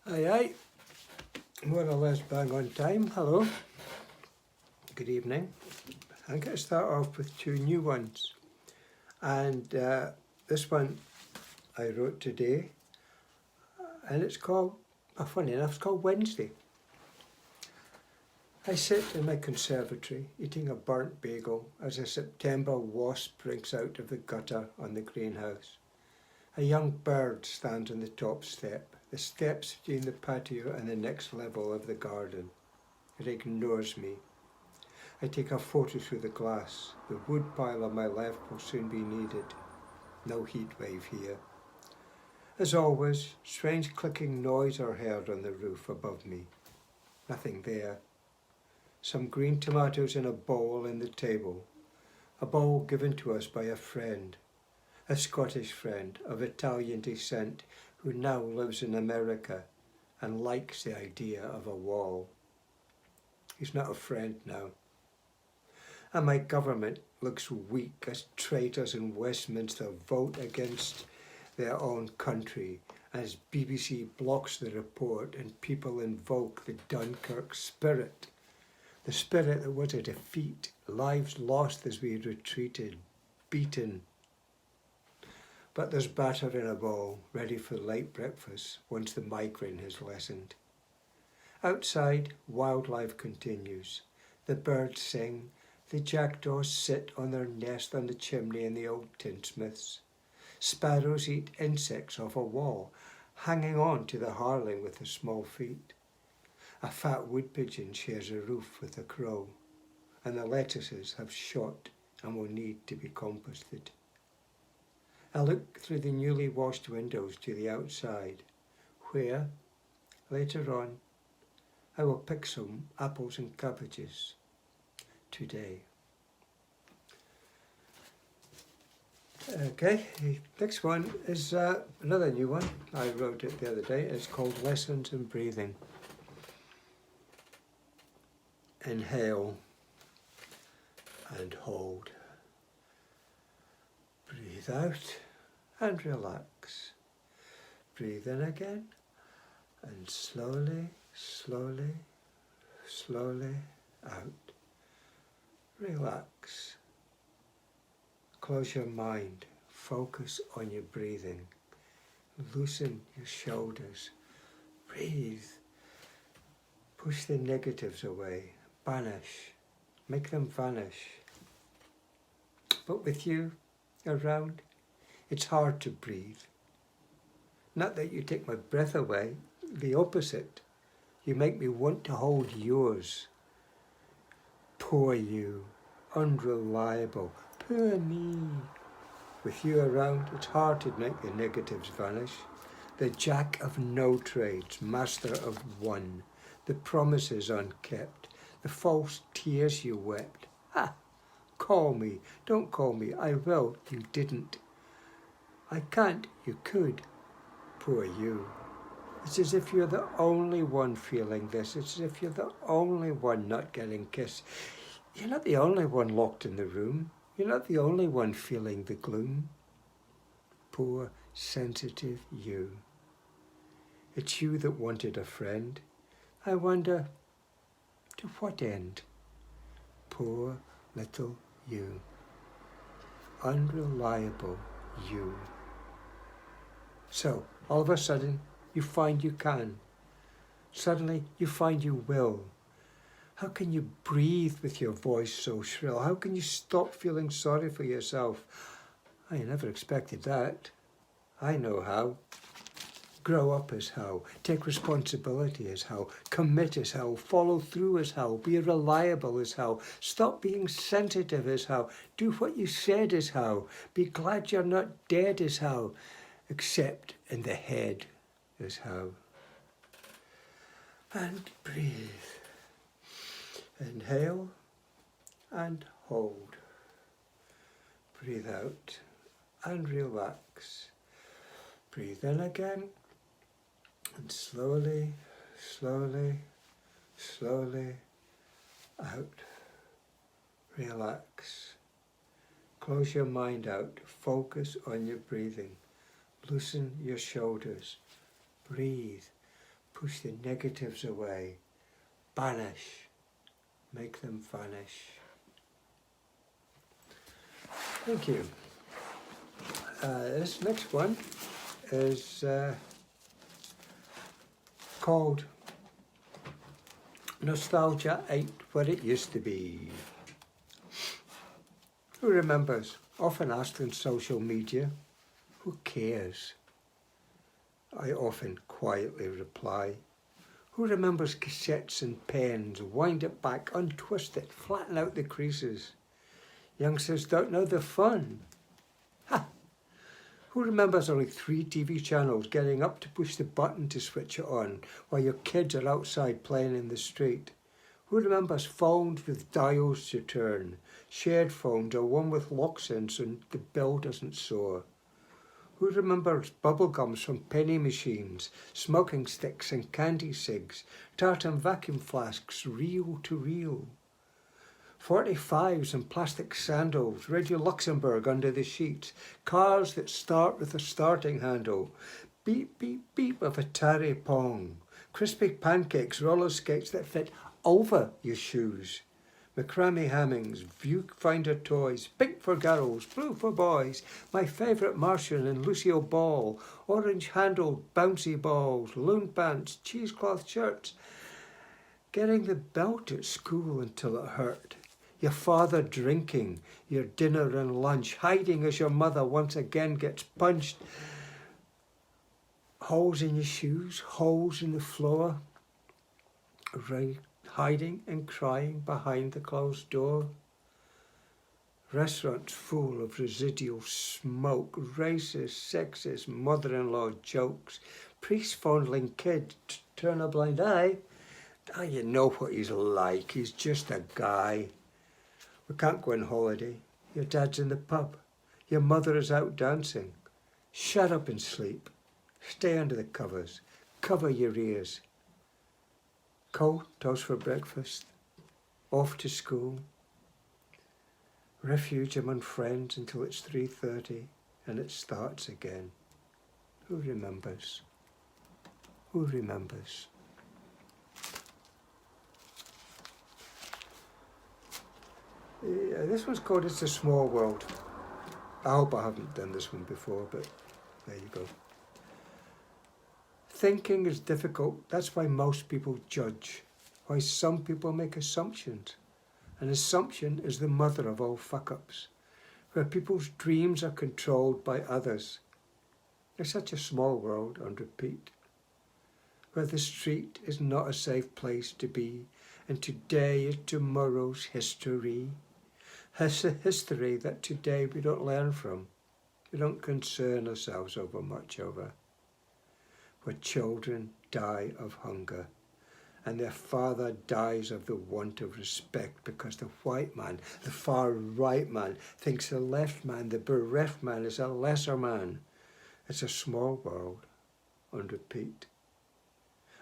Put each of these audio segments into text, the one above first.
Aye, aye. More or less bang on time. Hello. Good evening. I'm going to start off with two new ones. And this one I wrote today. And it's called, funny enough, it's called Wednesday. I sit in my conservatory eating a burnt bagel as a September wasp breaks out of the gutter on the greenhouse. A young bird stands on the top step, the steps between the patio and the next level of the garden. It ignores me. I take a photo through the glass. The wood pile on my left will soon be needed. No heat wave here. As always, strange clicking noise are heard on the roof above me. Nothing there. Some green tomatoes in a bowl in the table. A bowl given to us by a friend. A Scottish friend of Italian descent who now lives in America and likes the idea of a wall. He's not a friend now. And my government looks weak as traitors in Westminster vote against their own country, as BBC blocks the report and people invoke the Dunkirk spirit. The spirit that was a defeat, lives lost as we retreated, beaten. But there's batter in a bowl, ready for late breakfast once the migraine has lessened. Outside, wildlife continues. The birds sing, the jackdaws sit on their nest on the chimney in the old tinsmiths. Sparrows eat insects off a wall, hanging on to the harling with their small feet. A fat wood pigeon shares a roof with a crow, and the lettuces have shot and will need to be composted. I look through the newly washed windows to the outside, where, later on, I will pick some apples and cabbages today. Okay, the next one is another new one. I wrote it the other day. It's called Lessons in Breathing. Inhale and hold. Breathe out and relax. Breathe in again and slowly, slowly, slowly out. Relax. Close your mind. Focus on your breathing. Loosen your shoulders. Breathe. Push the negatives away. Banish. Make them vanish. But with you around, it's hard to breathe. Not that you take my breath away, the opposite. You make me want to hold yours. Poor you, unreliable. Poor me. With you around, it's hard to make the negatives vanish. The jack of no trades, master of one. The promises unkept. The false tears you wept. Ah, call me. Don't call me. I will. You didn't. I can't. You could. Poor you. It's as if you're the only one feeling this. It's as if you're the only one not getting kissed. You're not the only one locked in the room. You're not the only one feeling the gloom. Poor, sensitive you. It's you that wanted a friend. I wonder, to what end? Poor little you. Unreliable you. So, all of a sudden, you find you can. Suddenly, you find you will. How can you breathe with your voice so shrill? How can you stop feeling sorry for yourself? I never expected that. I know how. Grow up is how. Take responsibility is how. Commit is how. Follow through is how. Be reliable is how. Stop being sensitive is how. Do what you said is how. Be glad you're not dead is how. Accept in the head is how. And breathe. Inhale and hold. Breathe out and relax. Breathe in again and slowly, slowly, slowly out. Relax. Close your mind out. Focus on your breathing. Loosen your shoulders. Breathe. Push the negatives away. Banish. Make them vanish. Thank you. This next one is called Nostalgia Ain't What It Used to Be. Who remembers? Often asked on social media, who cares? I often quietly reply, who remembers cassettes and pens? Wind it back, untwist it, flatten out the creases. Youngsters don't know the fun. Ha! Who remembers only 3 TV channels, getting up to push the button to switch it on while your kids are outside playing in the street? Who remembers phones with dials to turn, shared phones or one with locks in so the bill doesn't soar? Who remembers bubblegums from penny machines, smoking sticks and candy cigs, tartan vacuum flasks reel to reel? 45s and plastic sandals, Radio Luxembourg under the sheets, cars that start with a starting handle, beep, beep, beep of Atari Pong, crispy pancakes, roller skates that fit over your shoes, macrame hammings, viewfinder toys, pink for girls, blue for boys, my favourite Martian and Lucille Ball, orange-handled bouncy balls, loon pants, cheesecloth shirts, getting the belt at school until it hurt, your father drinking, your dinner and lunch, hiding as your mother once again gets punched, holes in your shoes, holes in the floor, right, hiding and crying behind the closed door. Restaurants full of residual smoke, racist, sexist, mother-in-law jokes, priest fondling kid, turn a blind eye. Ah, you know what he's like, he's just a guy. We can't go on holiday, your dad's in the pub, your mother is out dancing. Shut up and sleep, stay under the covers, cover your ears. Cold toast for breakfast, off to school, refuge among friends until it's 3:30 and it starts again. Who remembers? Who remembers? This one's called It's a Small World. I hope I haven't done this one before, but there you go. Thinking is difficult. That's why most people judge. Why some people make assumptions. An assumption is the mother of all fuck-ups. Where people's dreams are controlled by others. It's such a small world, on repeat. Where the street is not a safe place to be, and today is tomorrow's history. It's a history that today we don't learn from. We don't concern ourselves over much over. Where children die of hunger and their father dies of the want of respect because the white man, the far right man, thinks the left man, the bereft man, is a lesser man. It's a small world, on repeat.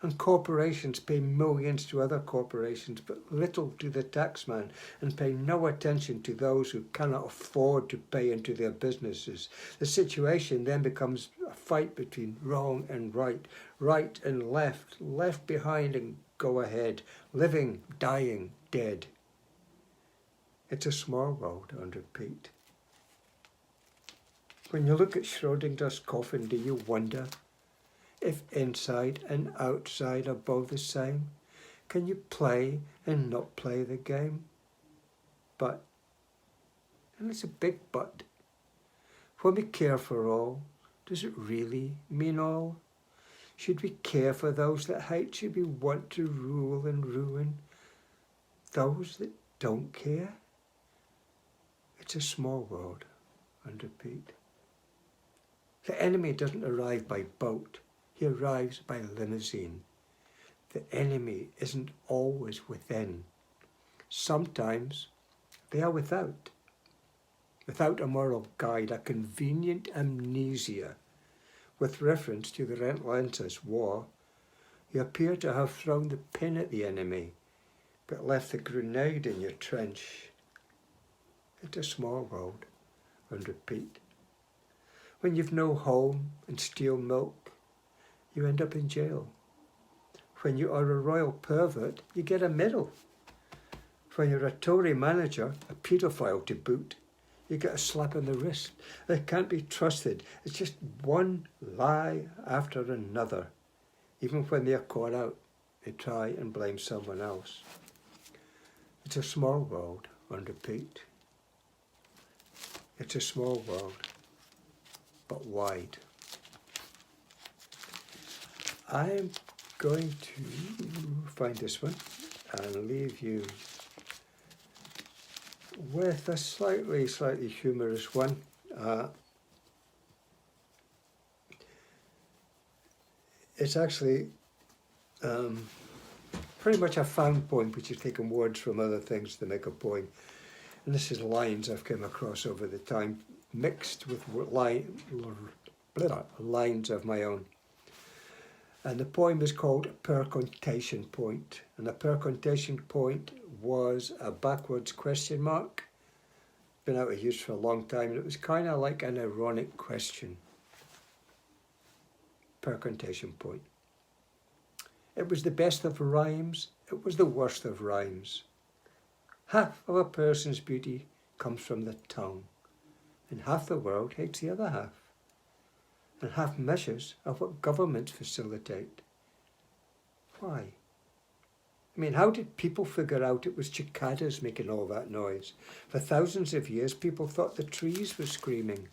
And corporations pay millions to other corporations, but little to the taxman, and pay no attention to those who cannot afford to pay into their businesses. The situation then becomes a fight between wrong and right, right and left, left behind and go ahead, living, dying, dead. It's a small world, on repeat. When you look at Schrodinger's coffin, do you wonder if inside and outside are both the same? Can you play and not play the game? But, and it's a big but, when we care for all, does it really mean all? Should we care for those that hate? Should we want to rule and ruin those that don't care? It's a small world, and repeat. The enemy doesn't arrive by boat. He arrives by limousine. The enemy isn't always within. Sometimes they are without. Without a moral guide, a convenient amnesia. With reference to the relentless war, you appear to have thrown the pin at the enemy, but left the grenade in your trench. It's a small world, and repeat. When you've no home and steal milk, you end up in jail. When you are a royal pervert, you get a medal. When you're a Tory manager, a paedophile to boot, you get a slap on the wrist. They can't be trusted. It's just one lie after another. Even when they're caught out, they try and blame someone else. It's a small world, on repeat. It's a small world, but wide. I'm going to find this one and leave you with a slightly humorous one. It's actually pretty much a found poem, which has taken words from other things to make a poem. And this is lines I've come across over the time, mixed with lines of my own. And the poem is called Percontation Point. And a percontation point was a backwards question mark. Been out of use for a long time, and it was kind of like an ironic question. Percontation point. It was the best of rhymes, it was the worst of rhymes. Half of a person's beauty comes from the tongue, and half the world hates the other half. And half measures are what governments facilitate. Why? I mean, how did people figure out it was cicadas making all that noise? For thousands of years, people thought the trees were screaming.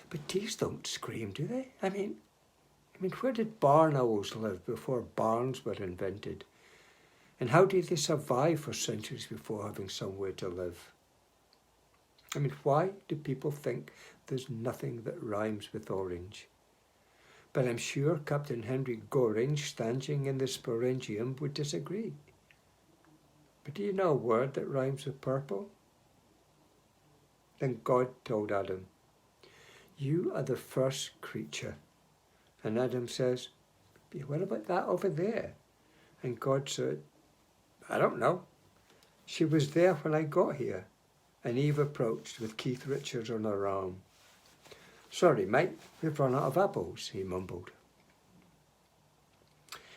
But trees don't scream, do they? I mean, where did barn owls live before barns were invented? And how did they survive for centuries before having somewhere to live? I mean, why do people think there's nothing that rhymes with orange? But I'm sure Captain Henry Gorringe, standing in the sporangium, would disagree. But do you know a word that rhymes with purple? Then God told Adam, "You are the first creature." And Adam says, "What about that over there?" And God said, "I don't know. She was there when I got here." And Eve approached with Keith Richards on her arm. "Sorry, mate, we've run out of apples," he mumbled.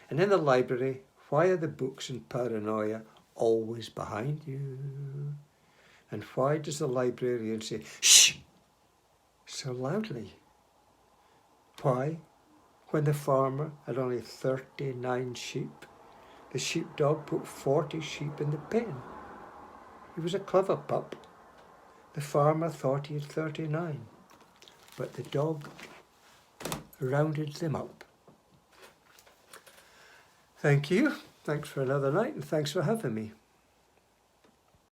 And in the library, why are the books and paranoia always behind you? And why does the librarian say, "Shh," so loudly? Why, when the farmer had only 39 sheep, the sheepdog put 40 sheep in the pen? He was a clever pup. The farmer thought he had 39, but the dog rounded them up. Thank you. Thanks for another night, and thanks for having me.